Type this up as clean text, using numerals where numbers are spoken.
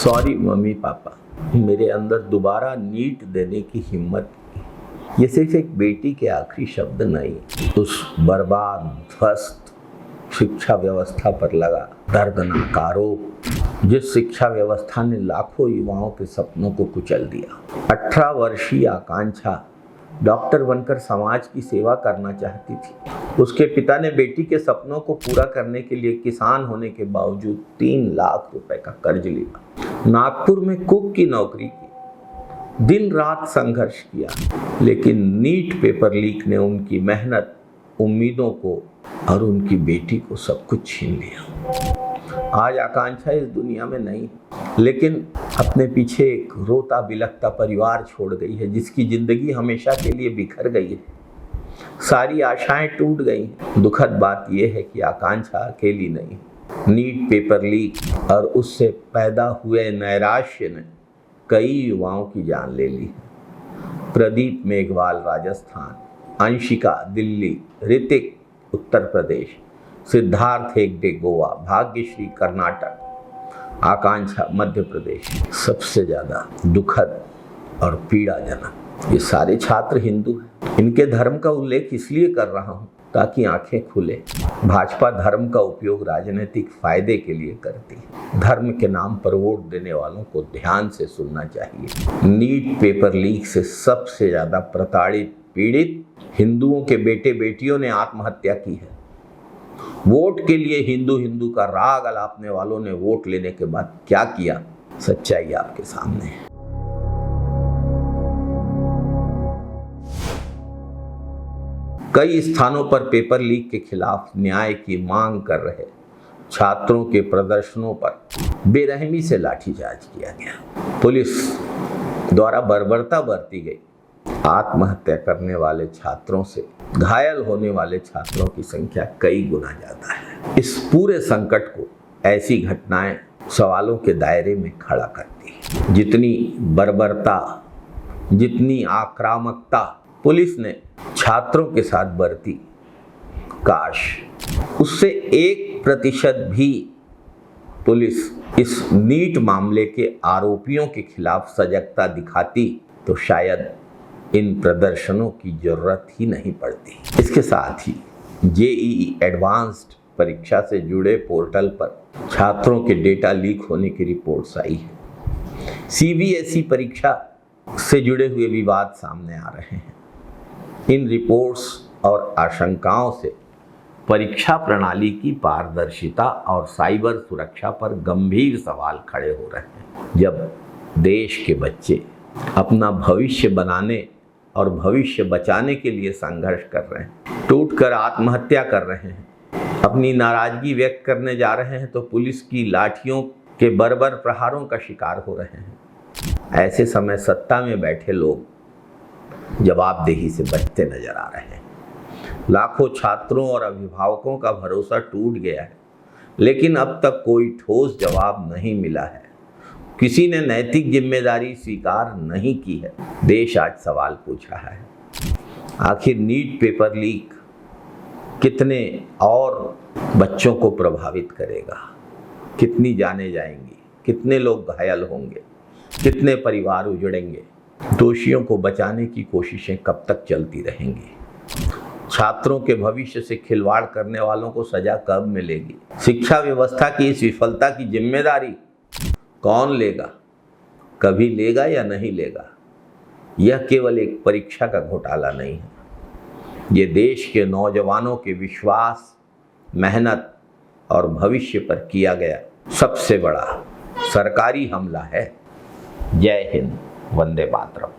Sorry mummy papa, मेरे अंदर दोबारा नीट देने की हिम्मत नहीं। ये सिर्फ एक बेटी के आखिरी शब्द नहीं, उस बर्बाद ध्वस्त शिक्षा व्यवस्था पर लगा दर्दनाक आरोप, जिस शिक्षा व्यवस्था ने लाखों युवाओं के सपनों को कुचल दिया। 18 वर्षीय आकांक्षा डॉक्टर बनकर समाज की सेवा करना चाहती थी। उसके पिता ने बेटी के सपनों को पूरा करने के लिए किसान होने के बावजूद 3 लाख रुपए का कर्ज लिया, नागपुर में कुक की नौकरी की, दिन रात संघर्ष किया, लेकिन नीट पेपर लीक ने उनकी मेहनत, उम्मीदों को और उनकी बेटी को सब कुछ छीन लिया। आज आकांक्षा इस दुनिया में नहीं, लेकिन अपने पीछे एक रोता बिलखता परिवार छोड़ गई है, जिसकी जिंदगी हमेशा के लिए बिखर गई है। सारी आशाएं टूट गई। दुखद बात यह है कि आकांक्षा अकेली नहीं। नीट पेपर लीक और उससे पैदा हुए नैराश्य ने कई युवाओं की जान ले ली। प्रदीप मेघवाल राजस्थान, अंशिका दिल्ली, ऋतिक उत्तर प्रदेश, सिद्धार्थ हेगड़े गोवा, भाग्यश्री कर्नाटक, आकांक्षा मध्य प्रदेश। सबसे ज्यादा दुखद और पीड़ाजनक ये सारे छात्र हिंदू हैं। इनके धर्म का उल्लेख इसलिए कर रहा हूं ताकि आंखें खुले। भाजपा धर्म का उपयोग राजनीतिक फायदे के लिए करती है। धर्म के नाम पर वोट देने वालों को ध्यान से सुनना चाहिए। नीट पेपर लीक से सबसे ज्यादा प्रताड़ित, पीड़ित हिंदुओं के बेटे बेटियों ने आत्महत्या की है। वोट के लिए हिंदू हिंदू का राग अलापने वालों ने वोट लेने के बाद क्या किया, सच्चाई आपके सामने है। कई स्थानों पर पेपर लीक के खिलाफ न्याय की मांग कर रहे छात्रों के प्रदर्शनों पर बेरहमी से लाठीचार्ज किया गया। पुलिस द्वारा बर्बरता बरती गई। आत्महत्या करने वाले छात्रों से घायल होने वाले छात्रों की संख्या कई गुना ज्यादा है। इस पूरे संकट को ऐसी घटनाएं सवालों के दायरे में खड़ा करती है। जितनी बर्बरता, जितनी आक्रामकता पुलिस ने छात्रों के साथ बरती, काश उससे 1% भी पुलिस इस नीट मामले के आरोपियों के खिलाफ सजगता दिखाती तो शायद इन प्रदर्शनों की जरूरत ही नहीं पड़ती। इसके साथ ही जेईई एडवांस्ड परीक्षा से जुड़े पोर्टल पर छात्रों के डेटा लीक होने की रिपोर्ट्स आई है। सीबीएसई परीक्षा से जुड़े हुए विवाद सामने आ रहे हैं। इन रिपोर्ट्स और आशंकाओं से परीक्षा प्रणाली की पारदर्शिता और साइबर सुरक्षा पर गंभीर सवाल खड़े हो रहे हैं। जब देश के बच्चे अपना भविष्य बनाने और भविष्य बचाने के लिए संघर्ष कर रहे हैं, टूटकर आत्महत्या कर रहे हैं, अपनी नाराजगी व्यक्त करने जा रहे हैं, तो पुलिस की लाठियों के बर्बर प्रहारों का शिकार हो रहे हैं। ऐसे समय सत्ता में बैठे लोग जवाबदेही से बचते नजर आ रहे हैं। लाखों छात्रों और अभिभावकों का भरोसा टूट गया है, लेकिन अब तक कोई ठोस जवाब नहीं मिला है। किसी ने नैतिक जिम्मेदारी स्वीकार नहीं की है। देश आज सवाल पूछ रहा है, आखिर नीट पेपर लीक कितने और बच्चों को प्रभावित करेगा? कितनी जानें जाएंगी? कितने लोग घायल होंगे? कितने परिवार उजड़ेंगे? दोषियों को बचाने की कोशिशें कब तक चलती रहेंगी? छात्रों के भविष्य से खिलवाड़ करने वालों को सजा कब मिलेगी? शिक्षा व्यवस्था की इस विफलता की जिम्मेदारी कौन लेगा? कभी लेगा या नहीं लेगा? यह केवल एक परीक्षा का घोटाला नहीं है, ये देश के नौजवानों के विश्वास, मेहनत और भविष्य पर किया गया सबसे बड़ा सरकारी हमला है। जय हिंद, वंदे मातरम।